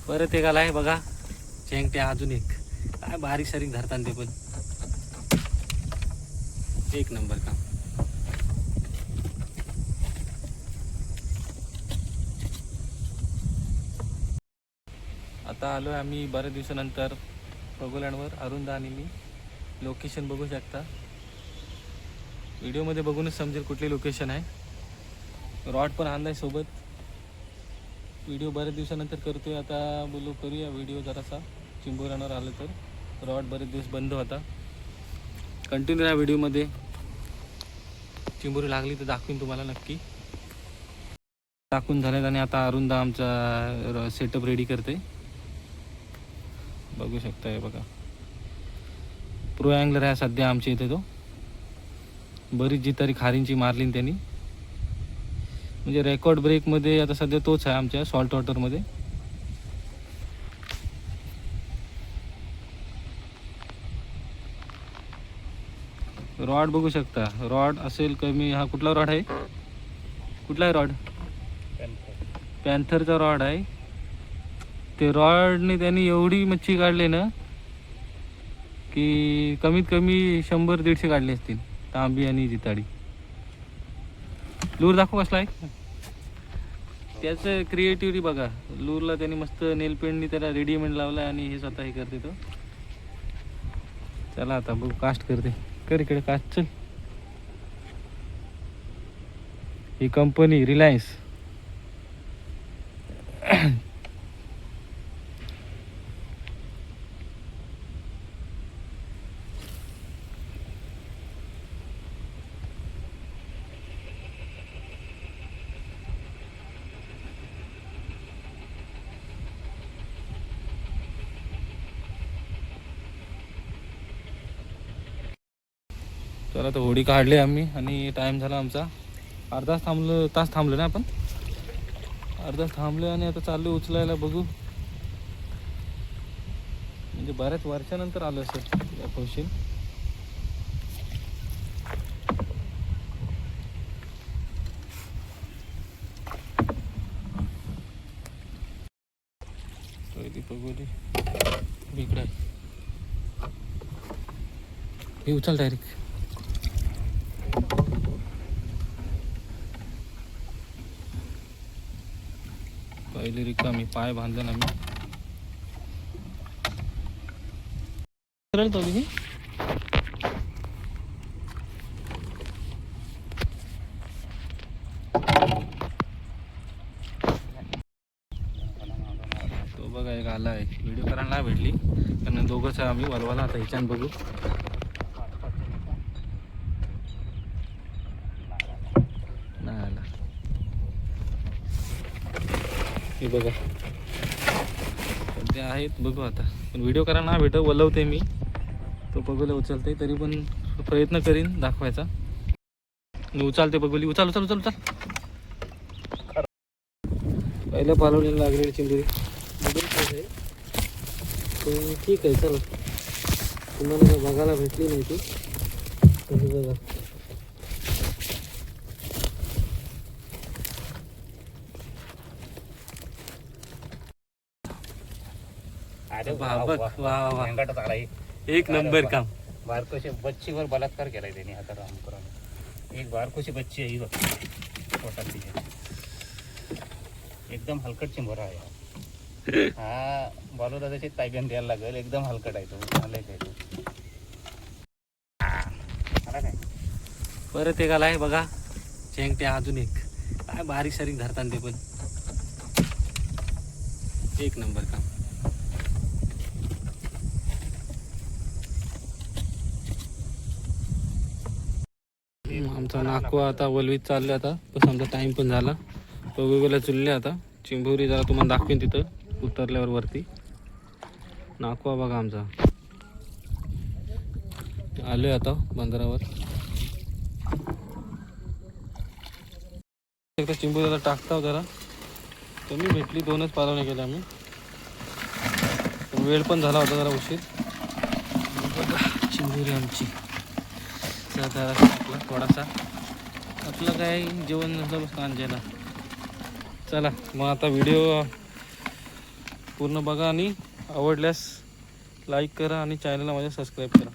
परत एक आलाय बघा चेंगटे, अजून एक काय बारीक सारीक धरतात ते पण एक नंबर काम. आता आलो आहे आम्ही बऱ्याच दिवसानंतर पगोल्यांवर. अरुंदा आणि मी लोकेशन बघू शकता, व्हिडिओमध्ये बघूनच समजेल कुठली लोकेशन आहे. रॉड पण आणलाय सोबत. व्हिडिओ बऱ्याच दिवसानंतर करतोय. आता बोलू करूया व्हिडिओ जरासा. चिंबोऱ्यांवर आलं तर रॉड बरेच दिवस बंद होता. कंटिन्यू या व्हिडिओमध्ये. चिंबोरी लागली तर दाखवीन तुम्हाला नक्की. टाकून झाल्यात आणि आता अरुंदा आमचा सेटअप रेडी करते. बघू शकता बघा, प्रो अँगलर आहे सध्या आमच्या इथे. तो बरीच जितारी खारींची मारली त्यांनी, म्हणजे रेकॉर्ड ब्रेकमध्ये आता सध्या तोच आहे आमच्या सॉल्ट वॉटरमध्ये. रॉड बघू शकता, रॉड असेल कमी. हा कुठला रॉड आहे? कुठला आहे रॉड? पॅन्थरचा रॉड आहे. ते रॉडने त्यांनी एवढी मच्छी काढली ना की कमीत कमी 100-150 काढले असतील, तांबी आणि जिताडी. लूर दाखव कसला आहे त्याचं क्रिएटिव्हिटी बघा. लूरला त्यांनी मस्त नेल पेंटनी त्याला रेडीमेड लावला आणि हे स्वतः हे करते तो. चला आता बघू, कास्ट करते. कर इकडे कास्ट. चल, ही कंपनी रिलायन्स. तर आता होडी काढली आम्ही आणि टाईम झाला आमचा. अर्धा तास थांबलो ना आपण. अर्धा थांबलो आणि आता चाललो उचलायला. बघू, म्हणजे बऱ्याच वर्षानंतर आलो असं दाखवशील. पहिली पगोली इकडे हे उचल डायरेक्ट. पहिली रिकामी, पाय बांधलं ना मी. तो भी तो बघा एक आला आहे. व्हिडिओ करायला नाही भेटली कारण दोघंच आहे आम्ही वलवाला. आता ह्याच्यानं बघू. नाही आला हे बघा, ते आहेत. बघू आता, पण व्हिडिओ करायला नाही भेटत. वलवते मी, तो बघूला उचलते. तरी पण प्रयत्न करीन दाखवायचा. उचलते बघूली. उचल उचल उचल उचल. पहिलं पालवलेलं लागलेली चिंबोरी. ठीक आहे, चला. तुम्हाला बघायला भेटली नाही ती, तरी बघा. बघ, वा एक नंबर काम. बारकोशी बच्चीवर बलात्कार केलाय त्यांनी. आता काम करून एक बारकोशी बच्ची आहे, बघ पोटातली. एकदम हलकट चिंबोरा आहे हा. बालू दादाची ताब्यात द्यायला लागेल. एकदम हलकट आहे तो. चांगला आहे तो. काय परत एक आलाय बघा चेंगटे, अजून एक काय बारीक सारीक धरतात ते पण एक नंबर काम. आमचा नाकवा आता वलवीत चाललं. आता तसं आमचा टाईम पण झाला. वेगवेगळ्या चुलले. आता चिंबोरी जरा तुम्हाला दाखवेन तिथं उतरल्यावर वरती. नाकवा बघा आमचा. आलोय आता बंदरावर. एकदा चिंबोरीला टाकता जरा कमी भेटली. 2च पालवणे केले आम्ही. पण वेळ पण झाला होता जरा उशीर. चिंबोरी आमची आपला थोडासा आपलं काय जेवण नसलं बस कांजेला. चला मग आता व्हिडिओ पूर्ण बघा आणि आवडल्यास लाईक करा आणि चॅनलला माझ्या सबस्क्राईब करा.